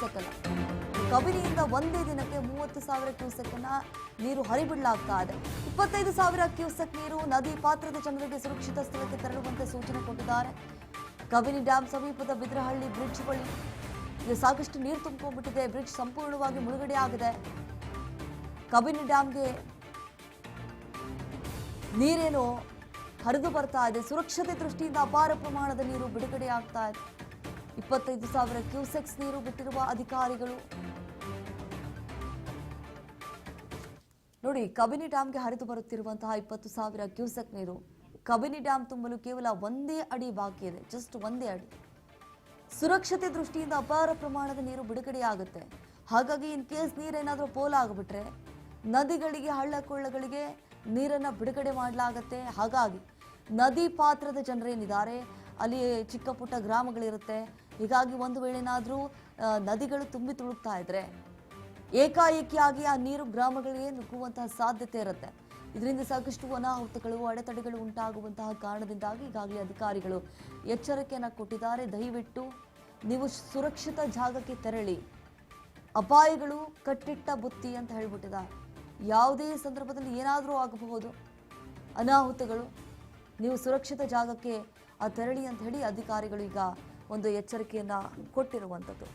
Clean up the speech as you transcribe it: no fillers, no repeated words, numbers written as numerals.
Cusec ಅಲ್ಲ, ಕಬಿನಿಯಿಂದ ಒಂದೇ ದಿನಕ್ಕೆ 30,000 ಕ್ಯೂಸೆಕ್ ಅನ್ನ ನೀರು ಹರಿಬಿಡಲಾಗ್ತಾ ಇದೆ. 25,000 ಕ್ಯೂಸೆಕ್ ನೀರು ನದಿ ಪಾತ್ರದ ಜನರಿಗೆ ಸುರಕ್ಷಿತ ಸ್ಥಳಕ್ಕೆ ತೆರಳುವಂತೆ ಸೂಚನೆ ಕೊಟ್ಟಿದ್ದಾರೆ. ಕಬಿನಿ ಡ್ಯಾಂ ಸಮೀಪದ ಬಿದ್ರಹಳ್ಳಿ ಬ್ರಿಡ್ಜ್ ಬಳಿ ಈಗ ಸಾಕಷ್ಟು ನೀರು ತುಂಬಿಕೊಂಡಿದೆ. ಬ್ರಿಡ್ಜ್ ಸಂಪೂರ್ಣವಾಗಿ ಮುಳುಗಡೆ ಆಗಿದೆ. ಕಬಿನಿ ಡ್ಯಾಂಗೆ ನೀರೇನು ಹರಿದು ಬರ್ತಾ ಇದೆ. ಸುರಕ್ಷತೆ ದೃಷ್ಟಿಯಿಂದ ಅಪಾರ ಪ್ರಮಾಣದ ನೀರು ಬಿಡುಗಡೆ ಆಗ್ತಾ ಇದೆ. 25,000 ಕ್ಯೂಸೆಕ್ಸ್ ನೀರು ಬಿಟ್ಟಿರುವ ಅಧಿಕಾರಿಗಳು ನೋಡಿ, ಕಬಿನಿ ಡ್ಯಾಂಗೆ ಹರಿದು ಬರುತ್ತಿರುವಂತಹ 20,000 ಕ್ಯೂಸೆಕ್ ನೀರು. ಕಬಿನಿ ಡ್ಯಾಂ ತುಂಬಲು ಕೇವಲ ಒಂದೇ ಅಡಿ ಬಾಕಿ ಇದೆ, ಜಸ್ಟ್ ಒಂದೇ ಅಡಿ. ಸುರಕ್ಷತೆ ದೃಷ್ಟಿಯಿಂದ ಅಪಾರ ಪ್ರಮಾಣದ ನೀರು ಬಿಡುಗಡೆಯಾಗುತ್ತೆ. ಹಾಗಾಗಿ ಇನ್ ಕೇಸ್ ನೀರೇನಾದರೂ ಪೋಲಾಗ್ಬಿಟ್ರೆ ನದಿಗಳಿಗೆ, ಹಳ್ಳ ಕೊಳ್ಳಗಳಿಗೆ ನೀರನ್ನು ಬಿಡುಗಡೆ ಮಾಡಲಾಗತ್ತೆ. ಹಾಗಾಗಿ ನದಿ ಪಾತ್ರದ ಜನರೇನಿದ್ದಾರೆ ಅಲ್ಲಿ ಚಿಕ್ಕ ಪುಟ್ಟ ಗ್ರಾಮಗಳಿರುತ್ತೆ. ಹೀಗಾಗಿ ಒಂದು ವೇಳೆನಾದರೂ ನದಿಗಳು ತುಂಬಿ ತುಳುಕ್ತಾ ಇದ್ರೆ ಏಕಾಏಕಿಯಾಗಿ ಆ ನೀರು ಗ್ರಾಮಗಳಿಗೆ ನುಗ್ಗುವಂತಹ ಸಾಧ್ಯತೆ ಇರುತ್ತೆ. ಇದರಿಂದ ಸಾಕಷ್ಟು ಅನಾಹುತಗಳು, ಅಡೆತಡೆಗಳು ಉಂಟಾಗುವಂತಹ ಕಾರಣದಿಂದಾಗಿ ಈಗಾಗಲೇ ಅಧಿಕಾರಿಗಳು ಎಚ್ಚರಿಕೆಯನ್ನು ಕೊಟ್ಟಿದ್ದಾರೆ. ದಯವಿಟ್ಟು ನೀವು ಸುರಕ್ಷಿತ ಜಾಗಕ್ಕೆ ತೆರಳಿ, ಅಪಾಯಗಳು ಕಟ್ಟಿಟ್ಟ ಬುತ್ತಿ ಅಂತ ಹೇಳ್ಬಿಟ್ಟಿದ್ದಾರೆ. ಯಾವುದೇ ಸಂದರ್ಭದಲ್ಲಿ ಏನಾದರೂ ಆಗಬಹುದು, ಅನಾಹುತಗಳು. ನೀವು ಸುರಕ್ಷಿತ ಜಾಗಕ್ಕೆ ತೆರಳಿ ಅಂತ ಹೇಳಿ ಅಧಿಕಾರಿಗಳು ಈಗ ಒಂದು ಎಚ್ಚರಿಕೆಯನ್ನು ಕೊಟ್ಟಿರುವಂಥದ್ದು.